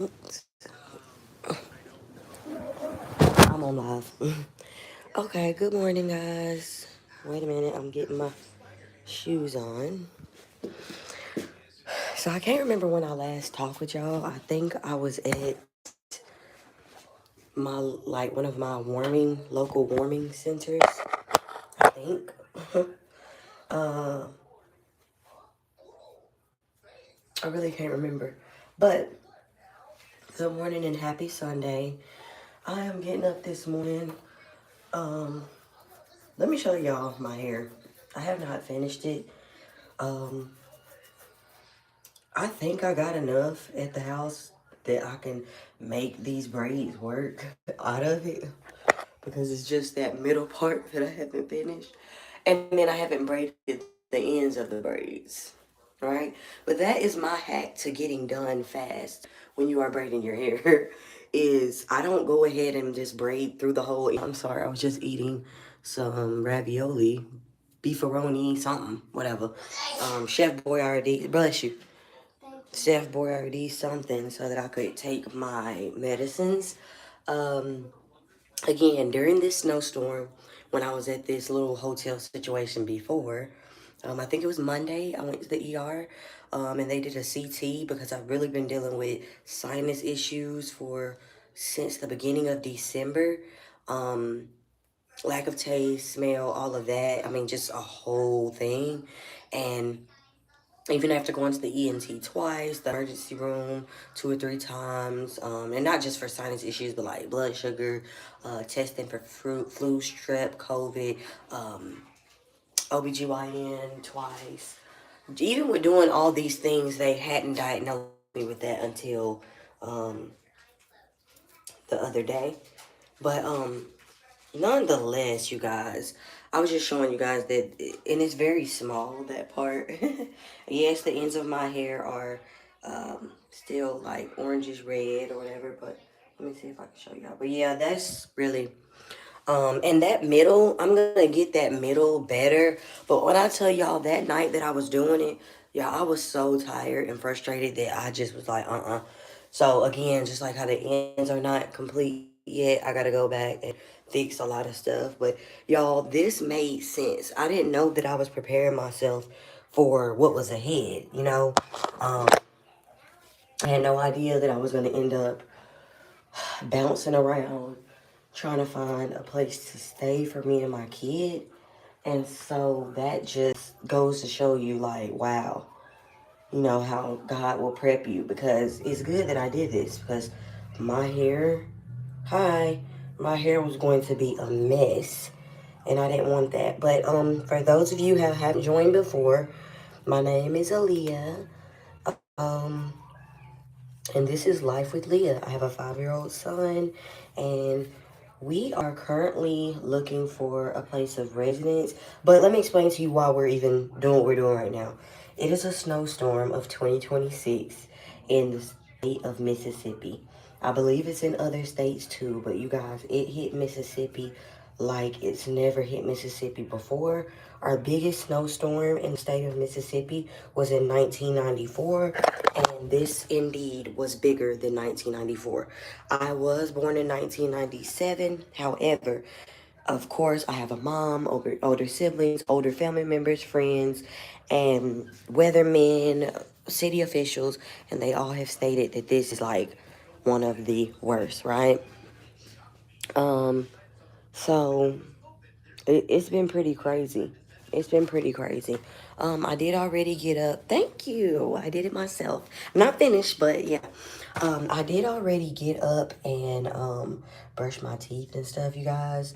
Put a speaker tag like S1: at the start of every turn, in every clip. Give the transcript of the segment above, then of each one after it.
S1: I'm on live. Okay, good morning, guys. Wait a minute, I'm getting my shoes on. So I can't remember when I last talked with y'all. I think I was at one of my local warming centers. I think. uh, I really can't remember. But good morning and happy Sunday. I am getting up this morning. Um, Let me show y'all my hair. I have not finished it. Um, I think I got enough at the house that I can make these braids work out of it because it's just that middle part that I haven't finished. And then I haven't braided the ends of the braids, right? But that is my hack to getting done fast when you are braiding your hair is I don't go ahead and just braid through the whole. I'm sorry, I was just eating some ravioli, beefaroni, something, whatever. Chef Boyardee, bless you. Chef Boyardee something so that I could take my medicines. Um, Again, during this snowstorm, when I was at this little hotel situation before, I think it was Monday, I went to the ER, and they did a CT because I've really been dealing with sinus issues for since the beginning of December. Um, Lack of taste, smell, all of that. I mean, just a whole thing. And even after going to the ENT twice, the emergency room 2 or 3 times, and not just for sinus issues, but like blood sugar, testing for flu, strep, COVID, OBGYN twice. Even with doing all these things, they hadn't diagnosed me with that until um, the other day. But nonetheless, you guys, I was just showing you guys that, and it's very small, that part. Yes, the ends of my hair are still like orangish red or whatever, but let me see if I can show y'all. But yeah, that's really, and that middle, I'm gonna get that middle better. But when I tell y'all that night that I was doing it, y'all, I was so tired and frustrated that I just was like, So again, just like how the ends are not complete yet, I gotta go back and fix a lot of stuff. But y'all, this made sense. I didn't know that I was preparing myself for what was ahead, you know? Um, I had no idea that I was gonna end up bouncing around trying to find a place to stay for me and my kid. And so that just goes to show you, like, wow, you know, how God will prep you, because it's good that I did this because my hair, hi, my hair was going to be a mess and I didn't want that. But for those of you who haven't joined before, my name is Aaliyah. Um, and this is Life with Leah. I have a 5-year-old son, and we are currently looking for a place of residence. But let me explain to you why we're even doing what we're doing right now. It is a snowstorm of 2026 in the state of Mississippi. I believe it's in other states too, but you guys, it hit Mississippi like it's never hit Mississippi before. Our biggest snowstorm in the state of Mississippi was in 1994, and this indeed was bigger than 1994. I was born in 1997. However, of course, I have a mom, older siblings, older family members, friends, and weathermen, city officials, and they all have stated that this is like one of the worst, right? Um, so it's been pretty crazy. It's been pretty crazy. I did already get up. Thank you. I did it myself. Not finished, but yeah. I did already get up and brush my teeth and stuff, you guys.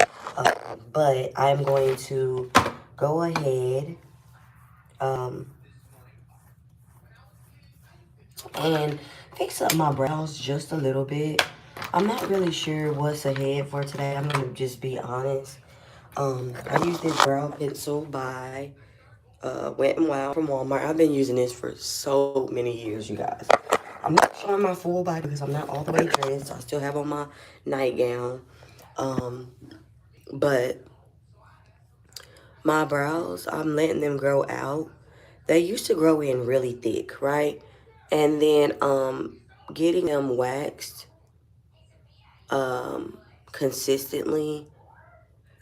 S1: But I'm going to go ahead um, and fix up my brows just a little bit. I'm not really sure what's ahead for today. I'm gonna just be honest. I use this brow pencil by Wet n Wild from Walmart. I've been using this for so many years, you guys. I'm not showing my full body because I'm not all the way dressed. I still have on my nightgown. Um, but my brows, I'm letting them grow out. They used to grow in really thick, right? And then getting them waxed consistently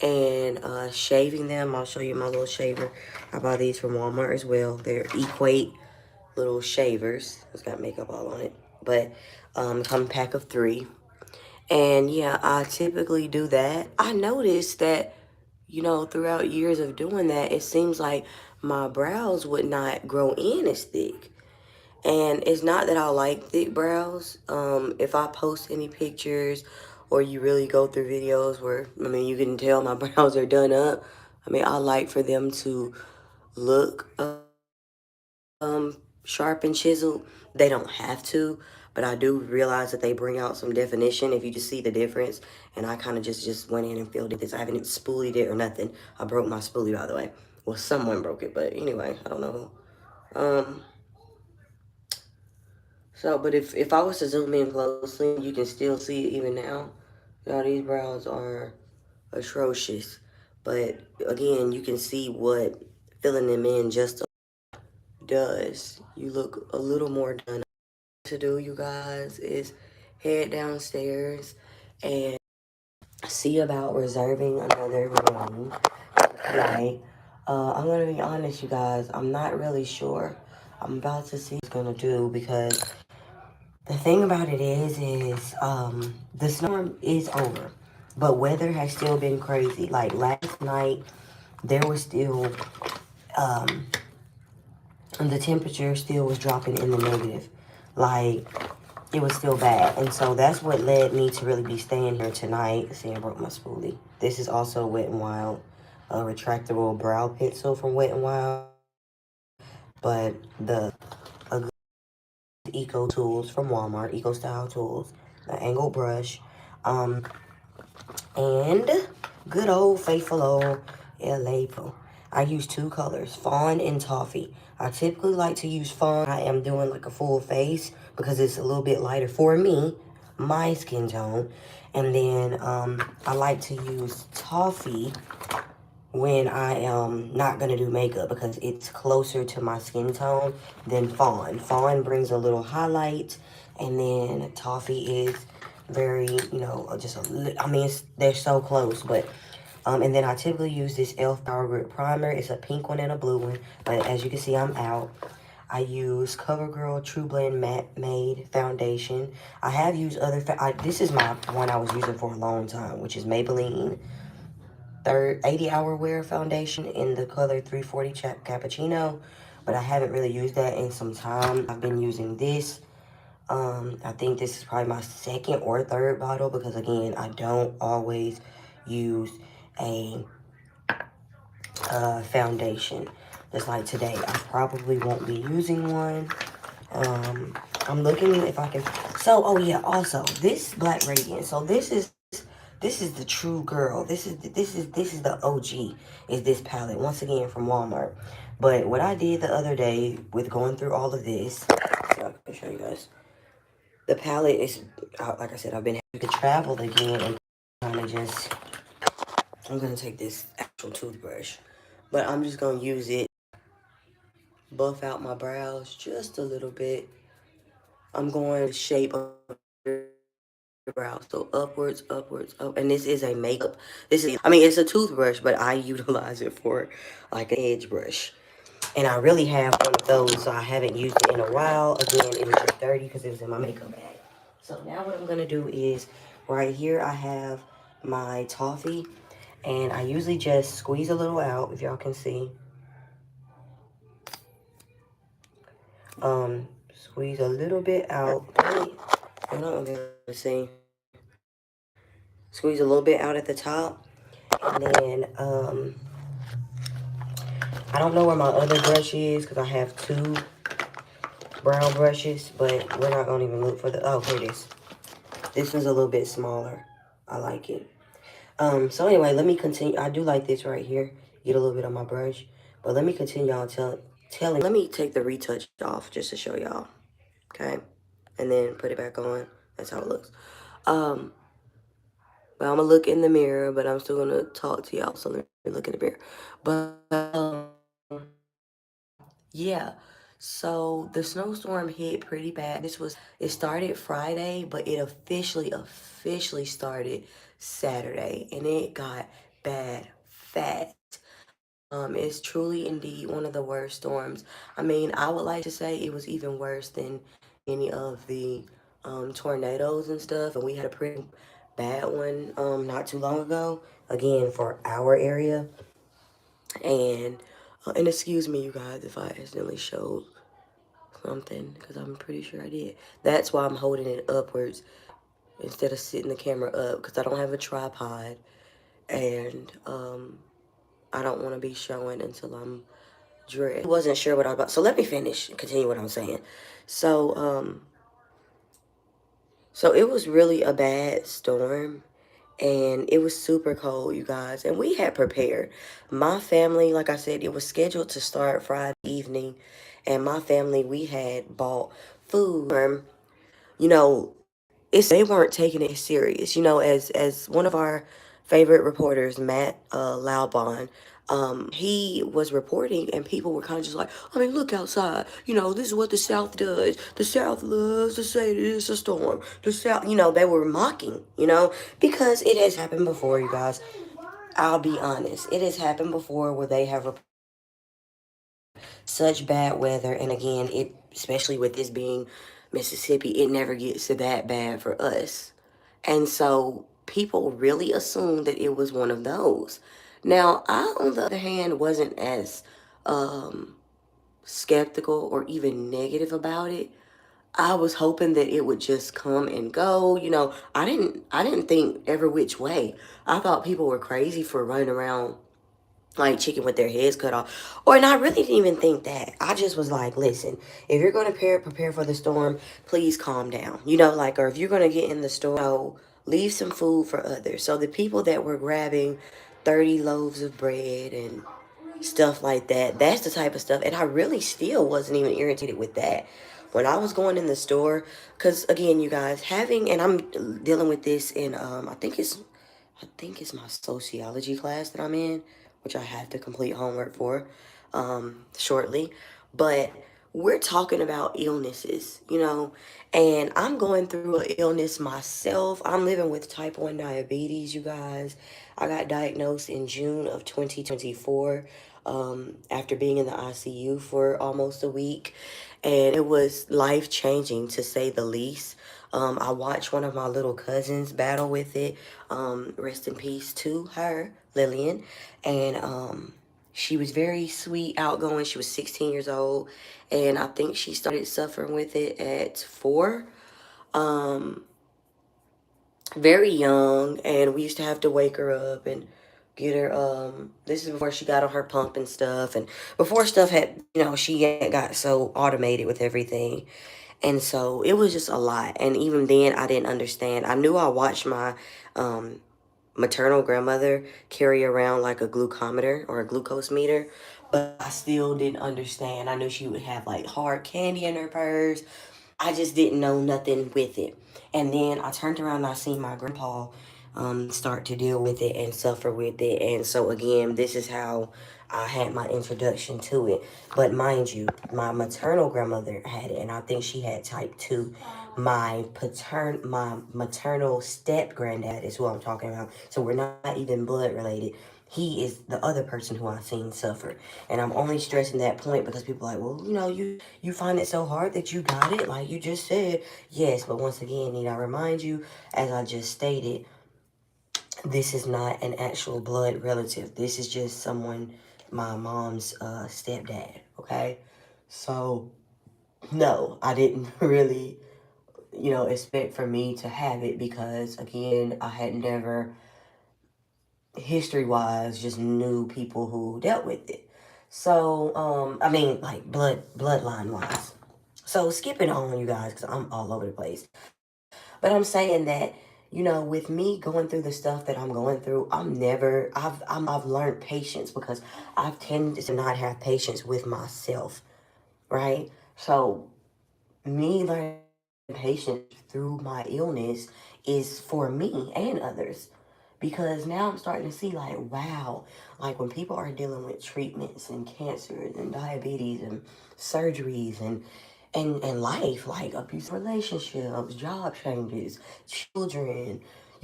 S1: and shaving them. I'll show you my little shaver. I bought these from Walmart as well. They're Equate little shavers. It's got makeup all on it, but come pack of 3. And yeah, I typically do that. I noticed that, you know, throughout years of doing that, it seems like my brows would not grow in as thick. And it's not that I like thick brows. If I post any pictures or you really go through videos where, I mean, you can tell my brows are done up. I mean, I like for them to look sharp and chiseled. They don't have to, but I do realize that they bring out some definition if you just see the difference. And I kind of just went in and filled this. I haven't spoolied it or nothing. I broke my spoolie, by the way. Well, someone broke it, but anyway, I don't know who. So, but if I was to zoom in closely, you can still see it even now. Now these brows are atrocious. But again, you can see what filling them in just does. You look a little more done. To do, you guys, is head downstairs and see about reserving another room tonight. I'm gonna be honest, you guys. I'm not really sure. I'm about to see what it's gonna do because the thing about it is the storm is over, but weather has still been crazy. Like last night, there was still the temperature still was dropping in the negative. Like it was still bad, and so that's what led me to really be staying here tonight. See, I broke my spoolie. This is also Wet n Wild, a retractable brow pencil from Wet n Wild, but the Eco Tools from Walmart, Eco Style Tools, an angled brush, and good old faithful old LA Pro. I use 2 colors, fawn and toffee. I typically like to use fawn. I am doing like a full face because it's a little bit lighter for me, my skin tone. And then I like to use toffee when I am not going to do makeup because it's closer to my skin tone than fawn. Fawn brings a little highlight, and then toffee is very, you know, I mean, they're so close, but, and then I typically use this e.l.f. Power Grip Primer. It's a pink one and a blue one, but as you can see, I'm out. I use CoverGirl True Blend Matte Made Foundation. I have used other, this is my one I was using for a long time, which is Maybelline 80-hour wear foundation in the color 340 Cappuccino, but I haven't really used that in some time. I've been using this. I think this is probably my 2nd or 3rd bottle because again, I don't always use a foundation. Just like today, I probably won't be using one. I'm looking if I can. So, oh yeah, also this Black Radiance. So this is the true girl. This is the OG. Is this palette once again from Walmart? But what I did the other day with going through all of this, so I can show you guys. The palette is, like I said, I've been having to travel again and kind of just. I'm gonna take this actual toothbrush, but I'm just gonna use it, buff out my brows just a little bit. I'm going to shape of brows. So upwards, upwards, up. And this is a makeup. This is, I mean, it's a toothbrush, but I utilize it for like an edge brush. And I really have one of those, so I haven't used it in a while. Again, it was just dirty because it was in my makeup bag. So now what I'm going to do is, right here I have my toffee. And I usually just squeeze a little out, if y'all can see. Squeeze a little bit out. I don't know if see. Squeeze a little bit out at the top. And then, I don't know where my other brush is because I have 2 brown brushes, but we're not going to even look for the, oh, here it is. This one's a little bit smaller. I like it. So anyway, let me continue. I do like this right here. Get a little bit on my brush. But let me continue on telling. Let me take the retouch off just to show y'all. Okay? And then put it back on. That's how it looks. But I'm going to look in the mirror, but I'm still going to talk to y'all. So let me look in the mirror. But, yeah. So the snowstorm hit pretty bad. It started Friday, but it officially started Saturday, and it got bad fast. It's truly indeed one of the worst storms. I mean, I would like to say it was even worse than any of the tornadoes and stuff, and we had a pretty bad one not too long ago, again for our area. And excuse me, you guys, if I accidentally showed something, because I'm pretty sure I did. That's why I'm holding it upwards instead of sitting the camera up, because I don't have a tripod, and I don't want to be showing until I'm dressed. I wasn't sure what I was about, so let me finish and continue what I'm saying. So it was really a bad storm, and it was super cold, you guys, and we had prepared. My family, like I said, it was scheduled to start Friday evening, and my family, we had bought food. You know, they weren't taking it serious. As one of our favorite reporters, Matt Laubon, he was reporting, and people were kind of just like, I mean, look outside. This is what the South does. The South loves to say that it's a storm. The South, they were mocking, because it has happened before, you guys. I'll be honest. It has happened before where they have such bad weather, and again, especially with this being Mississippi, it never gets to that bad for us. And so people really assumed that it was one of those. Now, I, on the other hand, wasn't as um, skeptical or even negative about it. I was hoping that it would just come and go. I didn't think every which way. I thought people were crazy for running around like chicken with their heads cut off. And I really didn't even think that. I just was like, listen, if you're going to prepare for the storm, please calm down. Or if you're going to get in the store, leave some food for others. So the people that were grabbing 30 loaves of bread and stuff like that, that's the type of stuff. And I really still wasn't even irritated with that. When I was going in the store, because again, you guys, and I'm dealing with this in, I think it's my sociology class that I'm in, which I have to complete homework for shortly. But we're talking about illnesses, and I'm going through an illness myself. I'm living with type 1 diabetes, you guys. I got diagnosed in June of 2024 after being in the ICU for almost a week. And it was life changing, to say the least. I watched one of my little cousins battle with it. Rest in peace to her, Lillian. And she was very sweet, outgoing. She was 16 years old. And I think she started suffering with it at 4. Um, Very young. And we used to have to wake her up and get her, this is before she got on her pump and stuff. And before stuff had, she had got so automated with everything. And so it was just a lot. And even then, I didn't understand. I knew I watched my um, maternal grandmother carry around like a glucometer or a glucose meter, but I still didn't understand. I knew she would have like hard candy in her purse. I just didn't know nothing with it. And then I turned around and I seen my grandpa start to deal with it and suffer with it. And so again, this is how I had my introduction to it. But mind you, my maternal grandmother had it, and I think she had type 2. My maternal step granddad is who I'm talking about. So we're not even blood related. He is the other person who I've seen suffer. And I'm only stressing that point because people are like, well, you find it so hard that you got it, like you just said. Yes, but once again, need I remind you, as I just stated, this is not an actual blood relative. This is just someone, my mom's stepdad, okay? So, no, I didn't really, expect for me to have it because, again, I had never, history-wise, just knew people who dealt with it. So, I mean, like, bloodline-wise. So, skipping on, you guys, because I'm all over the place. But I'm saying that, with me going through the stuff that I'm going through, I've learned patience because I've tended to not have patience with myself, right? So me learning patience through my illness is for me and others because now I'm starting to see like, wow, like when people are dealing with treatments and cancers and diabetes and surgeries and life, like abusive relationships, job changes, children,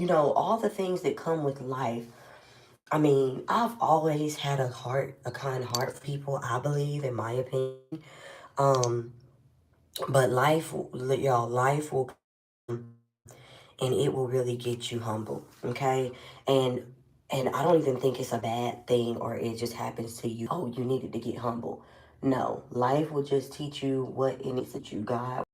S1: all the things that come with life. I mean, I've always had a kind heart for people, I believe, in my opinion. Um, but life will come and it will really get you humble, okay? And and I don't even think it's a bad thing or it just happens to you. Oh, you needed to get humble. No, life will just teach you what it needs to you. God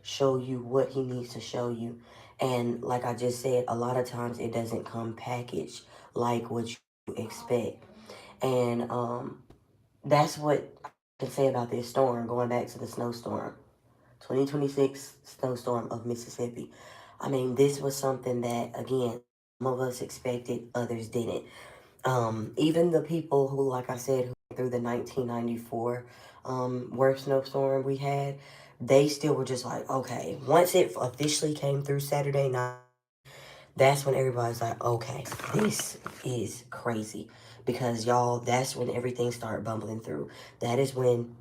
S1: show you what he needs to show you. And like I just said, a lot of times it doesn't come packaged like what you expect. And that's what I can say about this storm, going back to the snowstorm. 2026 snowstorm of Mississippi. I mean, this was something that, again, some of us expected, others didn't. Even the people who, like I said, who went through the 1994 worst snowstorm we had, they still were just like, okay. Once it officially came through Saturday night, that's when everybody's like, okay, this is crazy. Because, y'all, that's when everything started bumbling through. That is when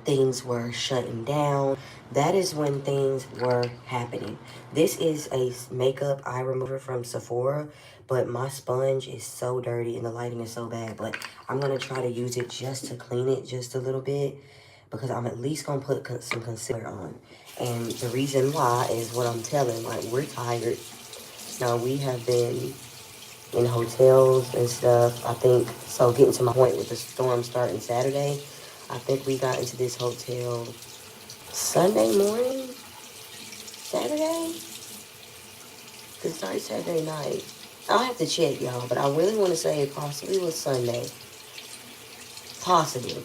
S1: things were shutting down. That is when things were happening. This is a makeup eye remover from Sephora, but my sponge is so dirty and the lighting is so bad. But I'm going to try to use it just to clean it just a little bit because I'm at least going to put some concealer on. And the reason why is what I'm telling. Like, we're tired. Now, we have been in hotels and stuff. I think, so getting to my point with the storm starting Saturday, I think we got into this hotel Sunday morning, Saturday? It started Saturday night. I'll have to check, y'all, but I really want to say it possibly was Sunday. Possibly.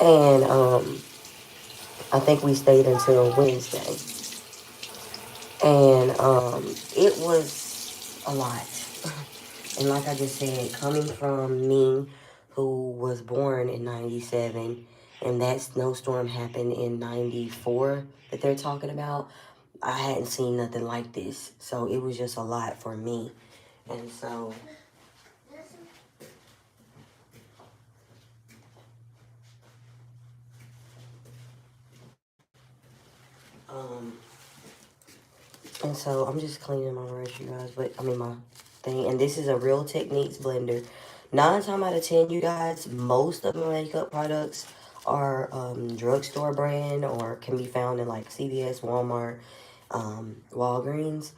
S1: And I think we stayed until Wednesday. And it was a lot. And like I just said, coming from me, who was born in 97, and that snowstorm happened in 94 that they're talking about, I hadn't seen nothing like this. So it was just a lot for me. And so, um, I'm just cleaning my brush, you guys. But, I mean, my thing. And this is a Real Techniques blender. 9 times out of 10, you guys, most of the makeup products are drugstore brand or can be found in like CVS, Walmart, Walgreens.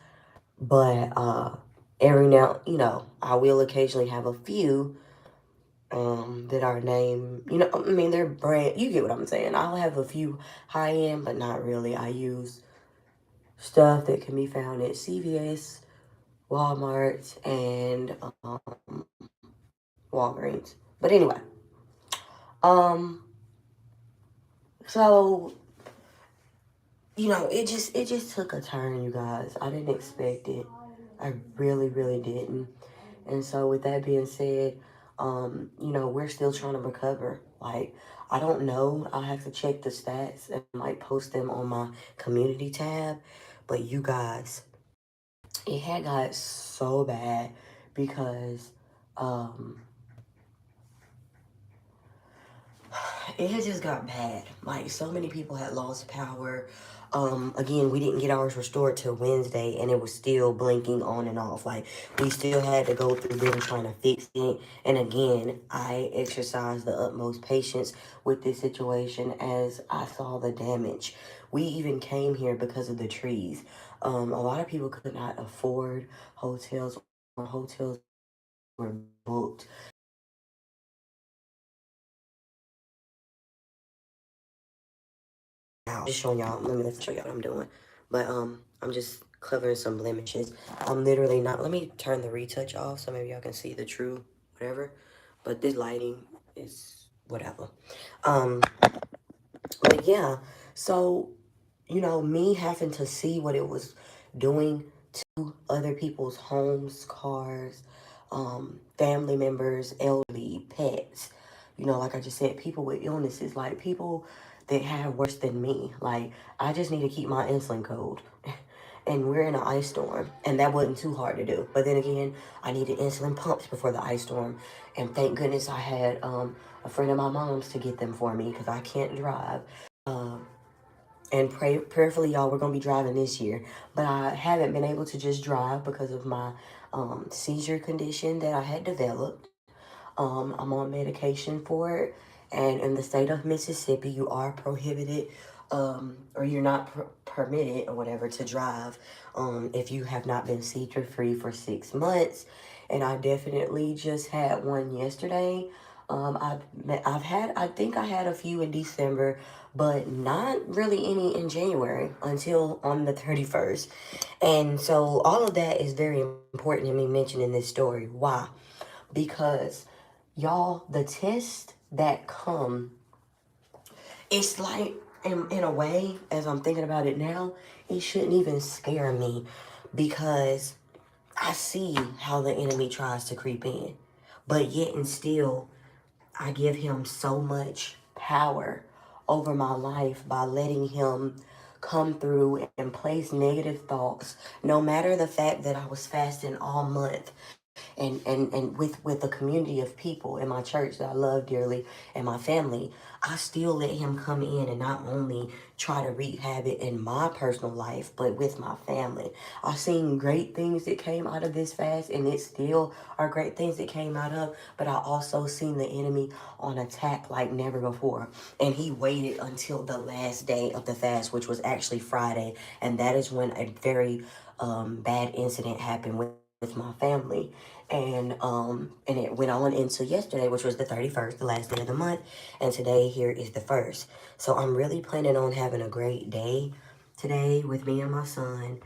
S1: But every now, I will occasionally have a few that are named, I mean, they're brand, you get what I'm saying. I'll have a few high end, but not really. I use stuff that can be found at CVS, Walmart, and Walgreens. But anyway, um, so it just took a turn, you guys. I didn't expect it. I really, really didn't. And so with that being said, we're still trying to recover. Like, I don't know. I'll have to check the stats and like post them on my community tab. But you guys, it had got so bad because um it had just got bad. Like, so many people had lost power. Again, we didn't get ours restored till Wednesday, and it was still blinking on and off. Like, we still had to go through them trying to fix it. And again, I exercised the utmost patience with this situation as I saw the damage. We even came here because of the trees. A lot of people could not afford hotels, or hotels were booked. Now, just showing y'all. Let's show y'all what I'm doing. But I'm just covering some blemishes. I'm literally not. Let me turn the retouch off so maybe y'all can see the true whatever. But this lighting is whatever. Um, but yeah. So me having to see what it was doing to other people's homes, cars, family members, elderly, pets. Like I just said, people with illnesses, like people that have worse than me. Like, I just need to keep my insulin cold. and we're in an ice storm, and that wasn't too hard to do. But then again, I needed insulin pumps before the ice storm, and thank goodness I had a friend of my mom's to get them for me because I can't drive. Um, and prayerfully, y'all, we're gonna be driving this year, but I haven't been able to just drive because of my seizure condition that I had developed. I'm on medication for it, and in the state of Mississippi, you are prohibited, or you're not permitted or whatever to drive, if you have not been seizure free for 6 months. And I definitely just had one yesterday. I've had, I think I had a few in December, but not really any in January until on the 31st. And so all of that is very important to me mentioning this story. Why? Because y'all, the tests that come, it's like, in a way, as I'm thinking about it now, it shouldn't even scare me because I see how the enemy tries to creep in. But yet and still, I give him so much power over my life by letting him come through and place negative thoughts, no matter the fact that I was fasting all month and with a community of people in my church that I love dearly and my family, I still let him come in and not only try to wreak havoc in my personal life, but with my family. I've seen great things that came out of this fast, and it still are great things that came out of, but I also seen the enemy on attack like never before. And he waited until the last day of the fast, which was actually Friday, and that is when a very bad incident happened with my family. And it went on into yesterday, which was the 31st, the last day of the month, and today here is the 1st. So I'm really planning on having a great day today with me and my son.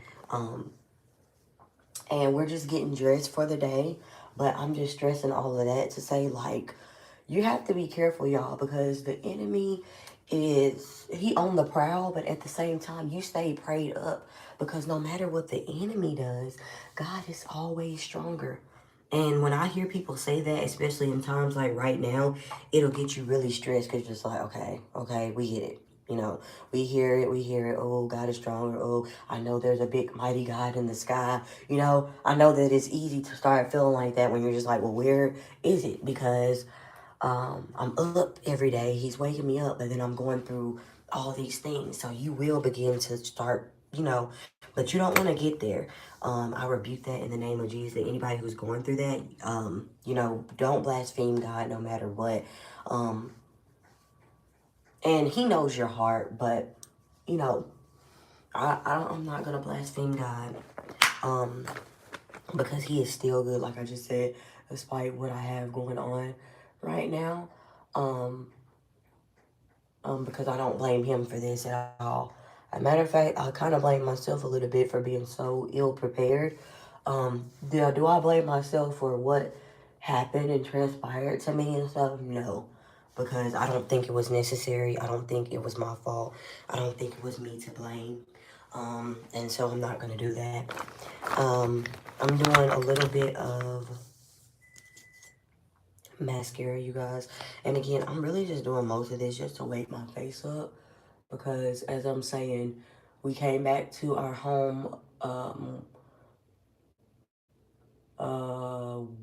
S1: And we're just getting dressed for the day, but I'm just stressing all of that to say, like, you have to be careful, y'all, because the enemy he on the prowl, but at the same time, you stay prayed up, because no matter what the enemy does, God is always stronger. And when I hear people say that, especially in times like right now, it'll get you really stressed because you're just like, okay, we get it. You know, we hear it. Oh, God is stronger. Oh, I know there's a big, mighty God in the sky. You know, I know that it's easy to start feeling like that when you're just like, well, where is it? Because I'm up every day. He's waking me up, but then I'm going through all these things. So you will begin to start, but you don't want to get there. I rebuke that in the name of Jesus. That anybody who's going through that, don't blaspheme God no matter what. And He knows your heart, but I'm not gonna blaspheme God, because He is still good, like I just said, despite what I have going on right now. Because I don't blame Him for this at all. As a matter of fact, I kind of blame myself a little bit for being so ill prepared. Do I blame myself for what happened and transpired to me and stuff? No, because I don't think it was necessary. I don't think it was my fault. I don't think it was me to blame. And so I'm not gonna do that. I'm doing a little bit of mascara, you guys. And again, I'm really just doing most of this just to wake my face up. Because as I'm saying, we came back to our home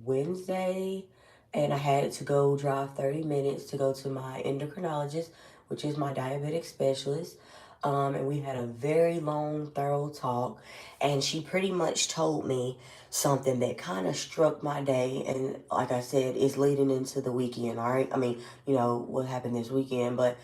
S1: Wednesday, and I had to go drive 30 minutes to go to my endocrinologist, which is my diabetic specialist. And we had a very long, thorough talk, and she pretty much told me something that kind of struck my day, and like I said, it's leading into the weekend, all right? I mean, what happened this weekend, but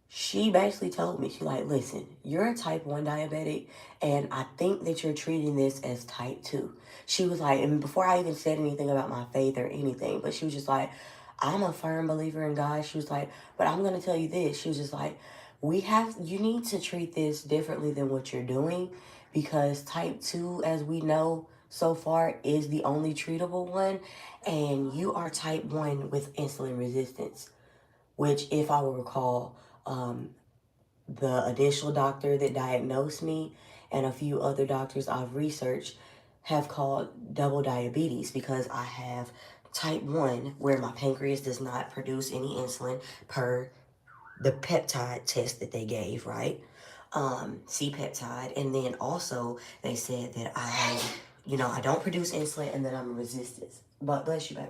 S1: she basically told me, she's like, listen, you're a type 1 diabetic, and I think that you're treating this as type 2. She was like, and before I even said anything about my faith or anything, but she was just like, I'm a firm believer in God. She was like, but I'm going to tell you this. She was just like, you need to treat this differently than what you're doing, because type 2, as we know so far, is the only treatable one, and you are type 1 with insulin resistance, which, if I will recall, the initial doctor that diagnosed me and a few other doctors I've researched have called double diabetes, because I have type 1 where my pancreas does not produce any insulin per the peptide test that they gave, right? C-peptide. And then also they said that I don't produce insulin and that I'm resistant. But bless you, baby.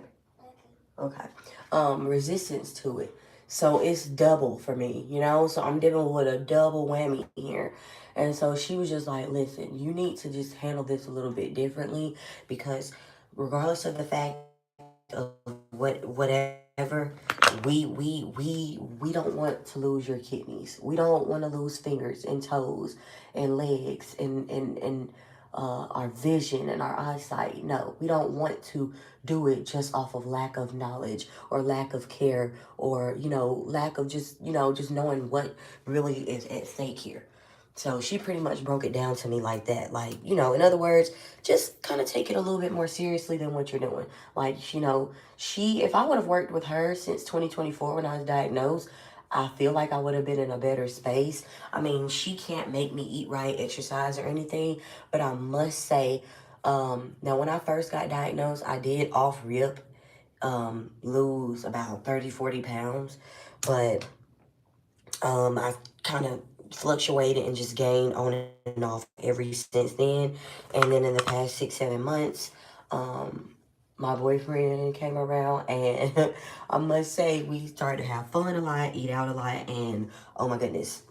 S1: Okay. Resistance to it. So it's double for me, So I'm dealing with a double whammy here. And so she was just like, listen, you need to just handle this a little bit differently because regardless of the fact of whatever, we don't want to lose your kidneys. We don't want to lose fingers and toes and legs and our vision and our eyesight. No, we don't want to do it just off of lack of knowledge or lack of care or, lack of just knowing what really is at stake here. So she pretty much broke it down to me like that. Like, in other words, just kind of take it a little bit more seriously than what you're doing. Like, if I would have worked with her since 2024 when I was diagnosed, I feel like I would have been in a better space. I mean, she can't make me eat right, exercise, or anything. But I must say, now when I first got diagnosed, I did off rip lose about 30, 40 pounds. But I kind of fluctuated and just gained on and off every since then. And then in the past 6, 7 months, my boyfriend came around and I must say we started to have fun a lot, eat out a lot, and oh my goodness,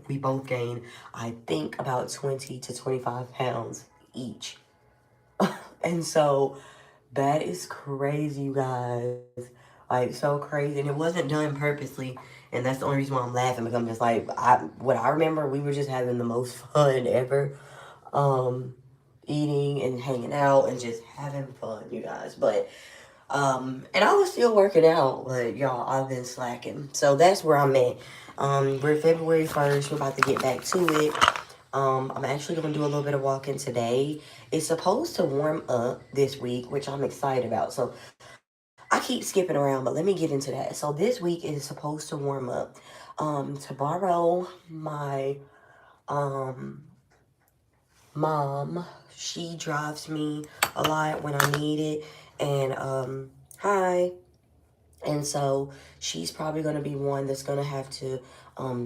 S1: we both gained, I think, about 20 to 25 pounds each. And so that is crazy, you guys. Like, so crazy. And it wasn't done purposely. And that's the only reason why I'm laughing, because I'm just like, what I remember, we were just having the most fun ever. Eating and hanging out and just having fun, you guys. But, and I was still working out, but y'all, I've been slacking. So that's where I'm at. We're February 1st. We're about to get back to it. I'm actually going to do a little bit of walking today. It's supposed to warm up this week, which I'm excited about. So I keep skipping around, but let me get into that. So this week is supposed to warm up. Tomorrow, my mom, she drives me a lot when I need it. And hi. And so she's probably going to be one that's going to have to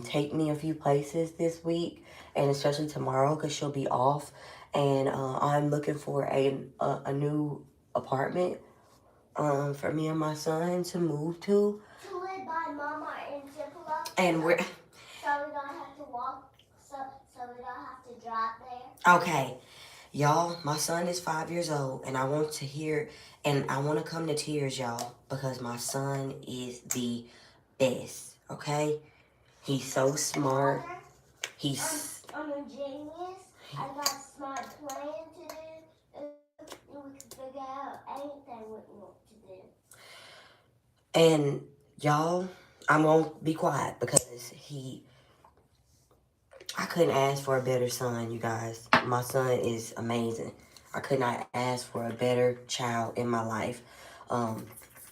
S1: take me a few places this week, and especially tomorrow because she'll be off. And I'm looking for a new apartment for me and my son to move to. To live by Mama and Ziploc. And we're... So we don't have to walk, so we don't have to drive there. Okay. Y'all, my son is 5 years old, and I want to come to tears, y'all, because my son is the best, okay? He's so smart. He's... I'm a genius. I got a smart plan to do. We can figure out anything we want to do. And y'all, I'm going to be quiet because I couldn't ask for a better son, you guys. My son is amazing. I could not ask for a better child in my life,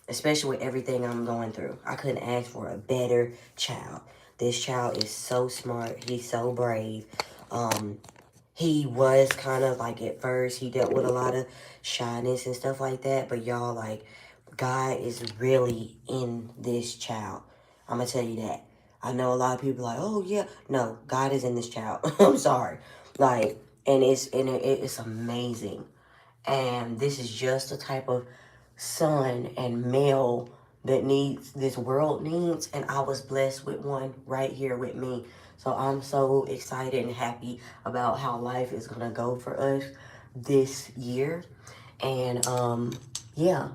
S1: especially with everything I'm going through. I couldn't ask for a better child. This child is so smart. He's so brave. He was kind of like, at first, he dealt with a lot of shyness and stuff like that. But y'all, like, God is really in this child. I'm going to tell you that. I know a lot of people like, oh, yeah. No, God is in this child. I'm sorry. Like, and it's amazing. And this is just the type of son and male that this world needs. And I was blessed with one right here with me. So I'm so excited and happy about how life is going to go for us this year. And, yeah,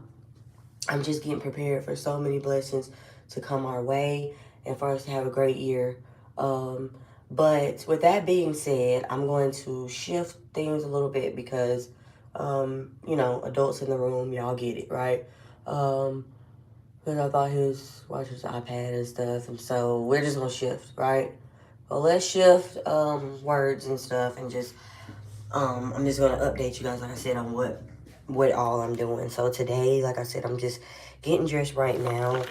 S1: I'm just getting prepared for so many blessings to come our way and for us to have a great year. But with that being said, I'm going to shift things a little bit because, adults in the room, y'all get it, right? Because I thought he was watching his iPad and stuff, and so we're just going to shift, right? Well, let's shift words and stuff, and just, I'm just going to update you guys, like I said, on what all I'm doing. So today, like I said, I'm just getting dressed right now,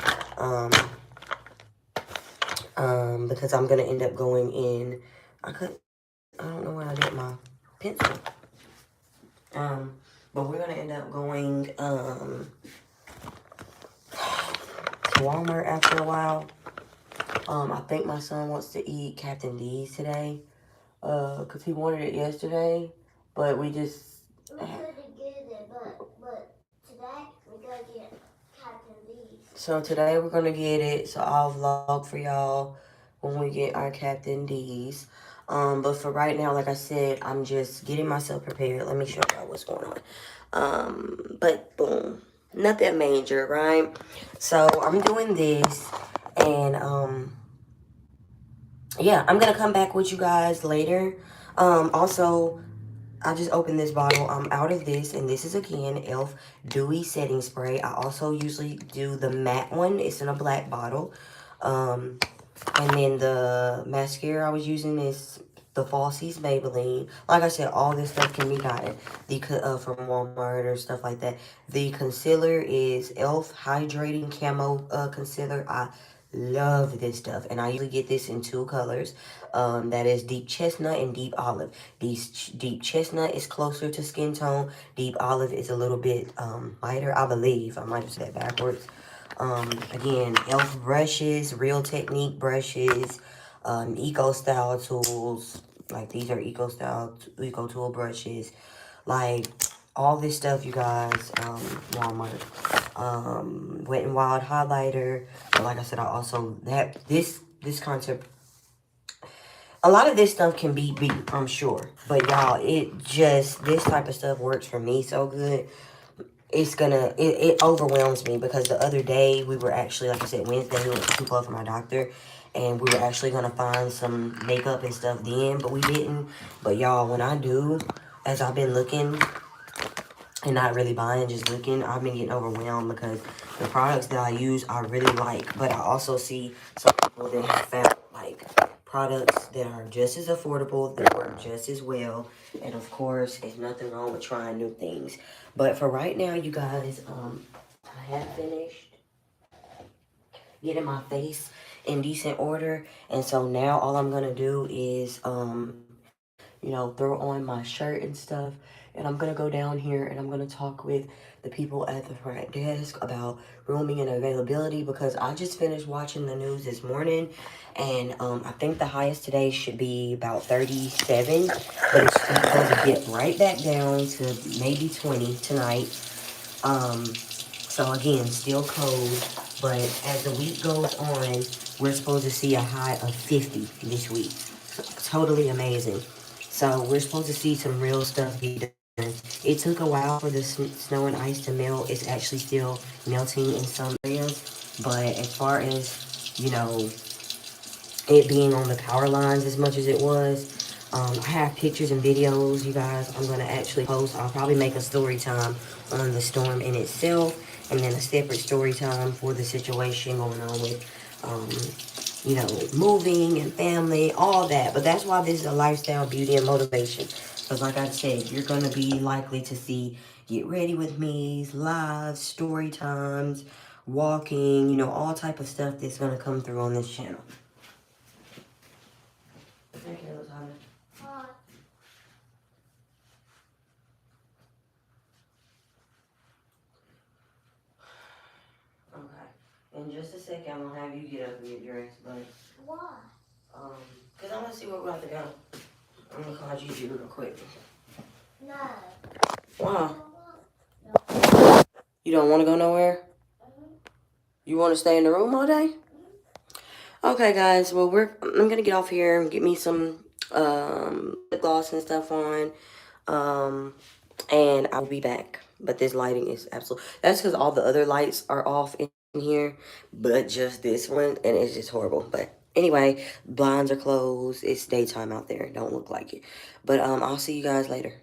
S1: because I'm gonna end up going in. I don't know where I got my pencil. But we're gonna end up going to Walmart after a while. I think my son wants to eat Captain D's today. Cause he wanted it yesterday, but we just.
S2: We couldn't get it, but today we're gonna get Captain D's.
S1: So today we're gonna get it. So I'll vlog for y'all when we get our Captain D's. But for right now, like I said, I'm just getting myself prepared. Let me show y'all what's going on. But boom, nothing major, right? So I'm doing this, and yeah, I'm gonna come back with you guys later. Also, I just opened this bottle. I'm out of this, and this is again e.l.f. Dewy Setting Spray. I also usually do the matte one. It's in a black bottle. And then the mascara I was using is the Falsies Maybelline. Like I said, all this stuff can be gotten from Walmart or stuff like that. The concealer is e.l.f. Hydrating Camo Concealer. I love this stuff, and I usually get this in two colors. That is deep chestnut and deep olive. Deep chestnut is closer to skin tone. Deep olive is a little bit lighter, I believe. I might have said that backwards. Again, e.l.f. brushes, Real Technique brushes, Eco Style tools. Like, these are Eco Tool brushes. Like, all this stuff, you guys, Walmart. Wet n Wild highlighter. But like I said, I also, this concept, a lot of this stuff can be beat, I'm sure. But y'all, this type of stuff works for me so good. It overwhelms me, because the other day we were actually, like I said, Wednesday we went to Club for my doctor, and we were actually gonna find some makeup and stuff then, but we didn't. But y'all, when I do, as I've been looking and not really buying, just looking, I've been getting overwhelmed, because the products that I use I really like. But I also see some people that have found like products that are just as affordable, that work just as well. And of course, there's nothing wrong with trying new things. But for right now, you guys, I have finished getting my face in decent order. And so now all I'm gonna do is throw on my shirt and stuff. And I'm going to go down here and I'm going to talk with the people at the front desk about rooming and availability, because I just finished watching the news this morning. And I think the highest today should be about 37. But it's supposed to get right back down to maybe 20 tonight. So again, still cold. But as the week goes on, we're supposed to see a high of 50 this week. Totally amazing. So we're supposed to see some real stuff get done. It took a while for the snow and ice to melt. It's actually still melting in some areas. But as far as, it being on the power lines as much as it was, I have pictures and videos, you guys, I'm going to actually post. I'll probably make a story time on the storm in itself, and then a separate story time for the situation going on with, moving and family, all that. But that's why this is a lifestyle, beauty, and motivation. Because like I said, you're going to be likely to see Get Ready With Me's, live, story times, walking, all type of stuff that's going to come through on this channel. Thank you, Tyler. Okay. In just a second, I'm going to have you get up and get dressed, but...
S2: Why?
S1: Because I want to see where we're about to go. I'm going to call Gigi real quick.
S2: No.
S1: Why? No. You don't want to go nowhere? You want to stay in the room all day? Okay, guys. Well, I'm going to get off here and get me some lip gloss and stuff on. And I'll be back. But this lighting is absolute. That's because all the other lights are off in here, but just this one, and it's just horrible. But anyway, blinds are closed. It's daytime out there. Don't look like it. But I'll see you guys later.